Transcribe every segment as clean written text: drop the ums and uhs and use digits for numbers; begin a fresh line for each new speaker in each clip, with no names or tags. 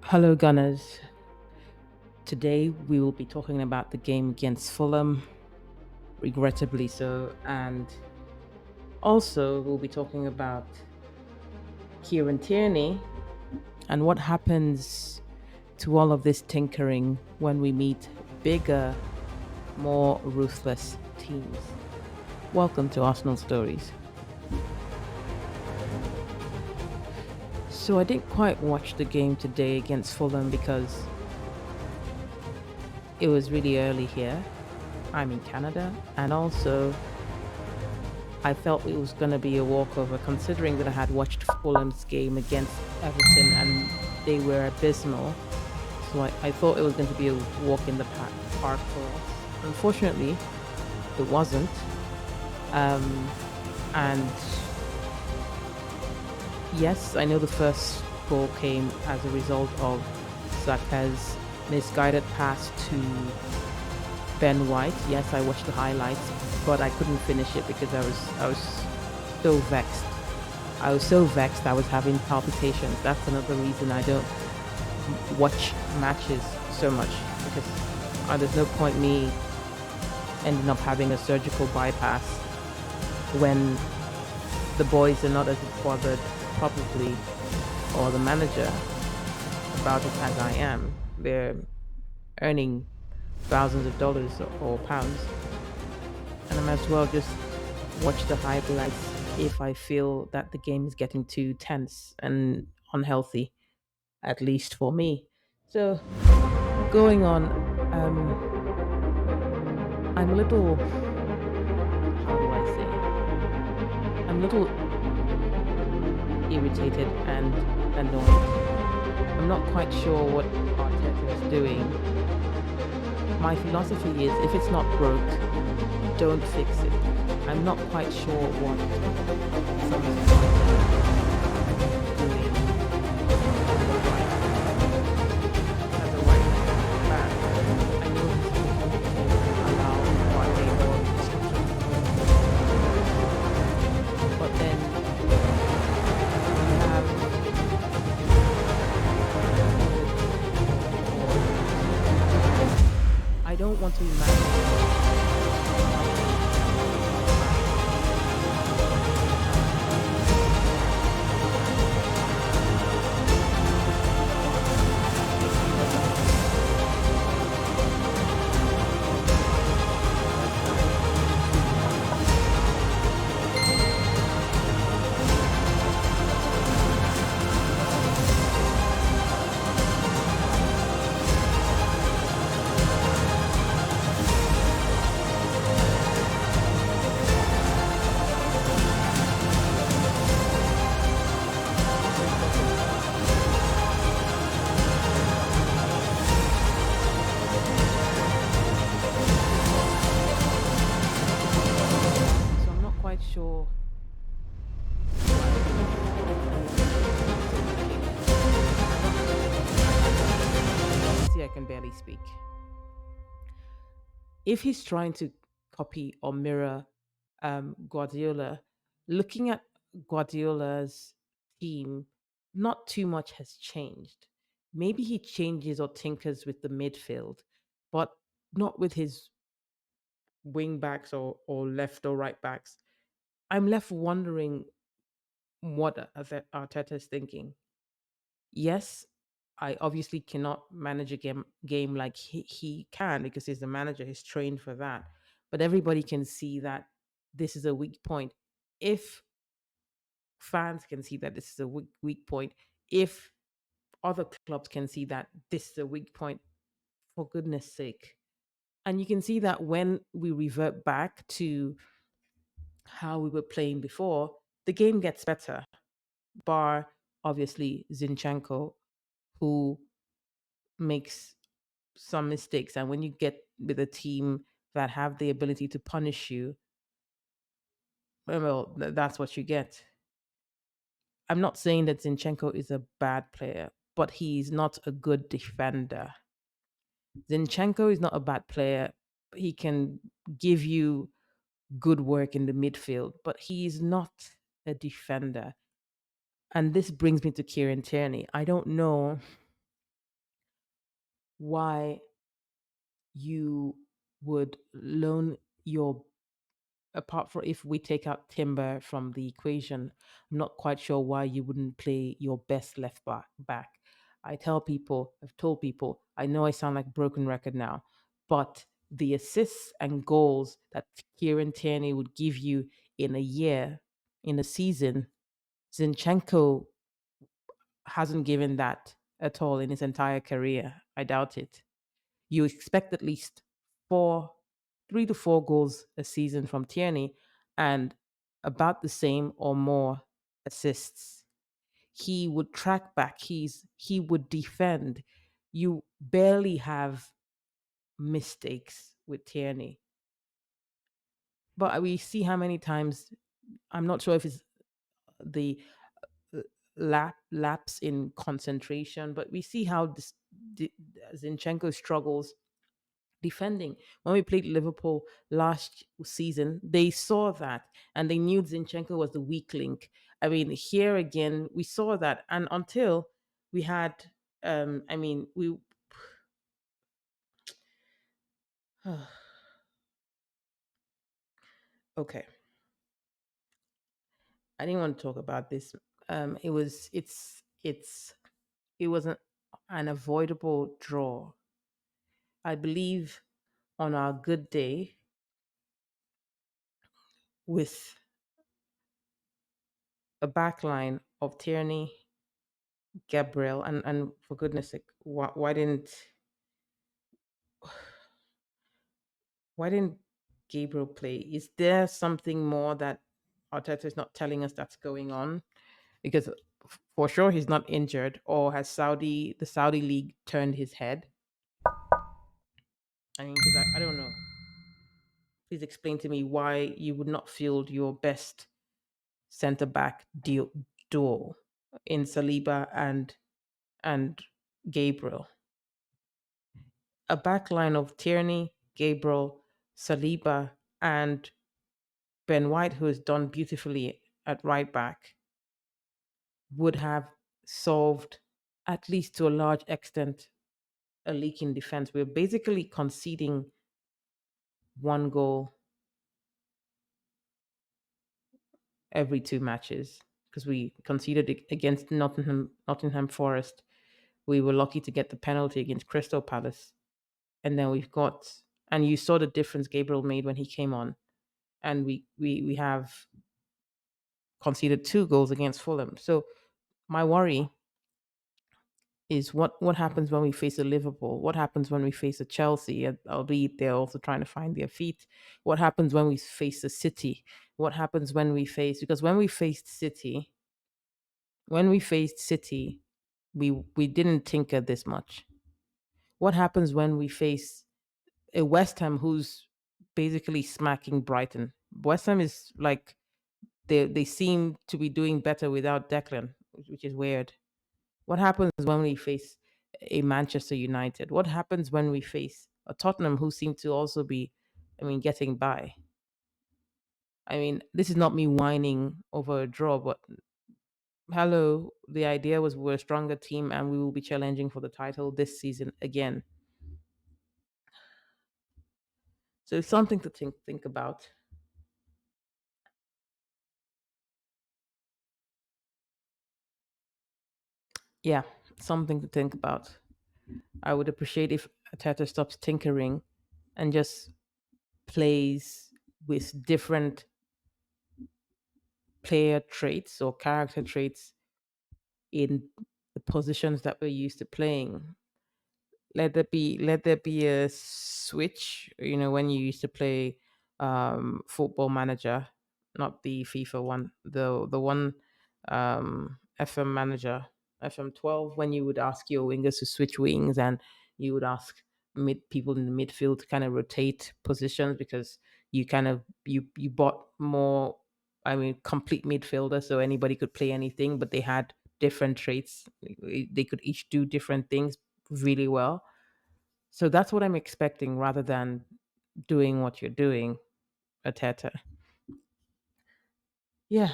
Hello, Gunners. Today we will be talking about the game against Fulham, regrettably so, and also we'll be talking about Kieran Tierney and what happens to all of this tinkering when we meet bigger, more ruthless teams. Welcome to Arsenal Stories. So I didn't quite watch the game today against Fulham because it was really early here. I'm in Canada, and also I felt it was going to be a walkover, considering that I had watched Fulham's game against Everton and they were abysmal. So I thought it was going to be a walk in the park for us. Unfortunately, it wasn't. Um, and yes, I know the first goal came as a result of Saka's misguided pass to Ben White. Yes, I watched the highlights, but I couldn't finish it because I was so vexed. I was so vexed. I was having palpitations. That's another reason I don't watch matches so much because there's no point me ending up having a surgical bypass when the boys are not as bothered, probably, or the manager about it as I am. They're earning thousands of dollars or pounds, and I might as well just watch the highlights if I feel that the game is getting too tense and unhealthy, at least for me. So, going on, I'm a little, how do I say, I'm a little irritated and annoyed. I'm not quite sure what Arteta is doing. My philosophy is if it's not broke, don't fix it. I'm not quite sure what some of doing as a right back. I know he's looking to allow Partey more instructions, but then you I don't want to imagine. So I'm not quite sure. See, I can barely speak. If he's trying to copy or mirror Guardiola, looking at Guardiola's team, not too much has changed. Maybe he changes or tinkers with the midfield, but not with his wing backs or left or right backs. I'm left wondering what Arteta is thinking. Yes, I obviously cannot manage a game like he can because he's the manager, he's trained for that. But everybody can see that this is a weak point. If fans can see that this is a weak point, if other clubs can see that this is a weak point, for goodness sake. And you can see that when we revert back to how we were playing before, the game gets better, bar obviously Zinchenko, who makes some mistakes. And when you get with a team that have the ability to punish you, well, that's what you get. I'm not saying that Zinchenko is a bad player, but he's not a good defender. Zinchenko is not a bad player. He can give you good work in the midfield, but he's not a defender. And this brings me to Kieran Tierney. I don't know why you would loan your, apart from if we take out Timber from the equation, I'm not quite sure why you wouldn't play your best left back. I've told people, I know I sound like a broken record now, but the assists and goals that Kieran Tierney would give you in a year, in a season, Zinchenko hasn't given that at all in his entire career. I doubt it. You expect at least 3 to 4 goals a season from Tierney and about the same or more assists. He would track back. He would defend. You barely have mistakes with Tierney. But we see how many times, I'm not sure if it's the lapse in concentration, but we see how Zinchenko struggles defending. When we played Liverpool last season, they saw that and they knew Zinchenko was the weak link. I mean, here again, we saw that, and until we had, I mean, we. Okay, I didn't want to talk about this. It was an avoidable draw. I believe on our good day with a backline of Tierney, Gabriel, and for goodness sake, why didn't Gabriel play? Is there something more that Arteta is not telling us that's going on? Because for sure he's not injured, or has the Saudi league turned his head? I mean, because I don't know. Please explain to me why you would not field your best centre back duo in Saliba and Gabriel. A back line of Tierney, Gabriel, Saliba, and Ben White, who has done beautifully at right back, would have solved, at least to a large extent, a leak in defense. We're basically conceding one goal every 2 matches because we conceded against Nottingham Forest. We were lucky to get the penalty against Crystal Palace. And then and you saw the difference Gabriel made when he came on. And we have conceded 2 goals against Fulham. So my worry is what happens when we face a Liverpool? What happens when we face a Chelsea? Albeit they're also trying to find their feet. What happens when we face a City? What happens when we face, because when we faced City, we didn't tinker this much. What happens when we face a West Ham who's basically smacking Brighton? West Ham is like, they seem to be doing better without Declan, which is weird. What happens when we face a Manchester United? What happens when we face a Tottenham who seem to also be, I mean, getting by? I mean, this is not me whining over a draw, but hello, the idea was we're a stronger team and we will be challenging for the title this season again. So it's something to think about. Yeah, something to think about. I would appreciate if Ateta stops tinkering and just plays with different player traits or character traits in the positions that we're used to playing. Let there be a switch. When you used to play Football Manager, not the FIFA one, the one, FM Manager, FM 12, when you would ask your wingers to switch wings, and you would ask mid people in the midfield to kind of rotate positions, because you bought more, I mean, complete midfielder, so anybody could play anything, but they had different traits. They could each do different things really well. So that's what I'm expecting, rather than doing what you're doing, Ateta. Yeah.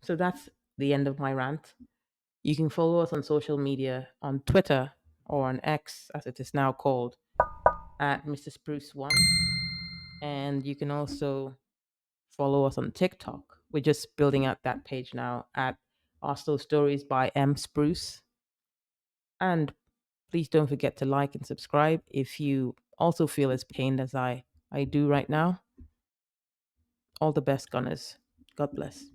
So that's the end of my rant. You can follow us on social media on Twitter or on X, as it is now called, at Mister Spruce One. And you can also follow us on TikTok. We're just building out that page now at Arsenal Stories by M Spruce. And please don't forget to like and subscribe if you also feel as pained as I do right now. All the best, Gunners. God bless.